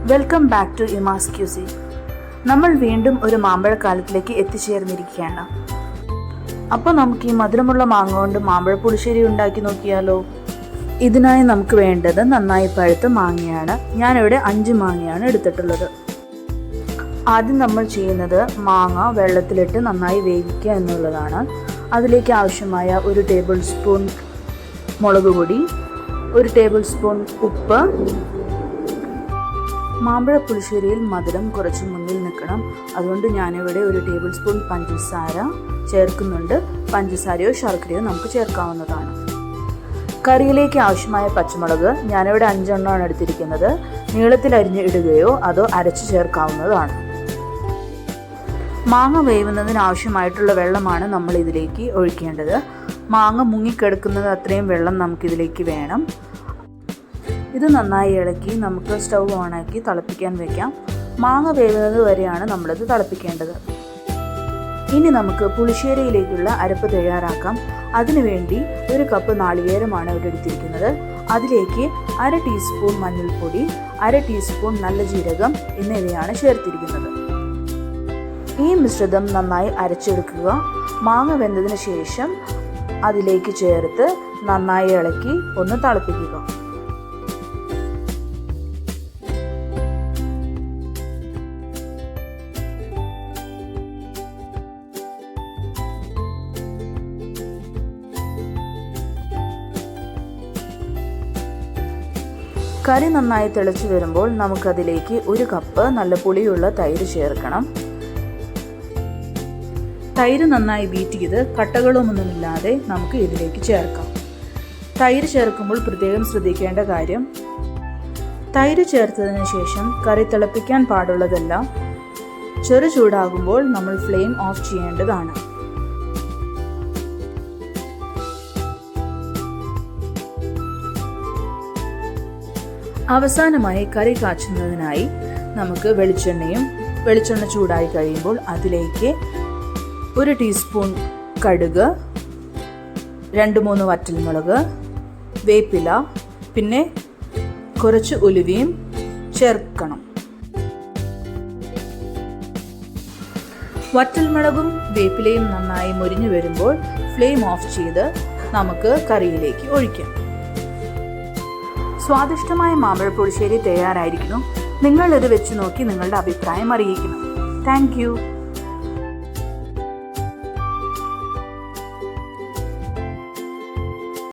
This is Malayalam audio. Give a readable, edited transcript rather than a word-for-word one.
വെൽക്കം ബാക്ക് ടു ഇമാസ് ക്യൂസി. നമ്മൾ വീണ്ടും ഒരു മാമ്പഴക്കാലത്തിലേക്ക് എത്തിച്ചേർന്നിരിക്കുകയാണ്. അപ്പോൾ നമുക്ക് ഈ മധുരമുള്ള മാങ്ങ കൊണ്ട് മാമ്പഴ പുളിശ്ശേരി ഉണ്ടാക്കി നോക്കിയാലോ. ഇതിനായി നമുക്ക് വേണ്ടത് നന്നായി പഴുത്ത മാങ്ങയാണ്. ഞാനിവിടെ 5 മാങ്ങയാണ് എടുത്തിട്ടുള്ളത്. ആദ്യം നമ്മൾ ചെയ്യുന്നത് മാങ്ങ വെള്ളത്തിലിട്ട് നന്നായി വേവിക്കുക എന്നുള്ളതാണ്. അതിലേക്ക് ആവശ്യമായ 1 ടേബിൾ സ്പൂൺ മുളക് പൊടി, 1 ടേബിൾ സ്പൂൺ ഉപ്പ്. മാമ്പഴ പുളിശ്ശേരിയിൽ മധുരം കുറച്ച് മുന്നിൽ നിൽക്കണം. അതുകൊണ്ട് ഞാനിവിടെ 1 ടേബിൾ സ്പൂൺ പഞ്ചസാര ചേർക്കുന്നുണ്ട്. പഞ്ചസാരയോ ശർക്കരയോ നമുക്ക് ചേർക്കാവുന്നതാണ്. കറിയിലേക്ക് ആവശ്യമായ പച്ചമുളക് ഞാനിവിടെ 5 എണ്ണമാണ് എടുത്തിരിക്കുന്നത്. നീളത്തിൽ അരിഞ്ഞ് ഇടുകയോ അതോ അരച്ച് ചേർക്കാവുന്നതാണ്. മാങ്ങ വേവുന്നതിന് ആവശ്യമായിട്ടുള്ള വെള്ളമാണ് നമ്മൾ ഇതിലേക്ക് ഒഴിക്കേണ്ടത്. മാങ്ങ മുങ്ങിക്കിടക്കുന്നത് അത്രയും വെള്ളം നമുക്കിതിലേക്ക് വേണം. ഇത് നന്നായി ഇളക്കി നമുക്ക് സ്റ്റൗ ഓണാക്കി തിളപ്പിക്കാൻ വെക്കാം. മാങ്ങ വേവുന്നത് വരെയാണ് നമ്മളിത് തിളപ്പിക്കേണ്ടത്. ഇനി നമുക്ക് പുളിശ്ശേരിയിലേക്കുള്ള അരപ്പ് തയ്യാറാക്കാം. അതിനുവേണ്ടി 1 കപ്പ് നാളികേരമാണ് ഇവിടെ എടുത്തിരിക്കുന്നത്. അതിലേക്ക് 1/2 ടീസ്പൂൺ മഞ്ഞൾപ്പൊടി, 1/2 ടീസ്പൂൺ നല്ല ജീരകം എന്നിവയാണ് ചേർത്തിരിക്കുന്നത്. ഈ മിശ്രിതം നന്നായി അരച്ചെടുക്കുക. മാങ്ങ വെന്തതിന് ശേഷം അതിലേക്ക് ചേർത്ത് നന്നായി ഇളക്കി ഒന്ന് തിളപ്പിക്കുക. കറി നന്നായി തിളച്ചു വരുമ്പോൾ നമുക്കതിലേക്ക് 1 കപ്പ് നല്ല പുളിയുള്ള തൈര് ചേർക്കണം. തൈര് നന്നായി ബീറ്റ് ചെയ്ത് കട്ടകളൊന്നുമില്ലാതെ നമുക്ക് ഇതിലേക്ക് ചേർക്കാം. തൈര് ചേർക്കുമ്പോൾ പ്രത്യേകം ശ്രദ്ധിക്കേണ്ട കാര്യം, തൈര് ചേർത്തതിന് ശേഷം കറി തിളപ്പിക്കാൻ പാടുള്ളതല്ല. ചെറു ചൂടാകുമ്പോൾ നമ്മൾ ഫ്ലെയിം ഓഫ് ചെയ്യേണ്ടതാണ്. അവസാനമായി കറി കാച്ചുന്നതിനായി നമുക്ക് വെളിച്ചെണ്ണ ചൂടായി കഴിയുമ്പോൾ അതിലേക്ക് 1 ടീസ്പൂൺ കടുക്, 2-3 വറ്റൽമുളക്, വേപ്പില, പിന്നെ കുറച്ച് ഉലുവയും ചേർക്കണം. വറ്റൽമുളകും വേപ്പിലയും നന്നായി മുരിഞ്ഞു വരുമ്പോൾ ഫ്ലെയിം ഓഫ് ചെയ്ത് നമുക്ക് കറിയിലേക്ക് ഒഴിക്കാം. സ്വാദിഷ്ടമായ മാമ്പഴ പുളിശ്ശേരി തയ്യാറായിരിക്കുന്നു. നിങ്ങളിത് വെച്ച് നോക്കി നിങ്ങളുടെ അഭിപ്രായം അറിയിക്കണം. Thank you.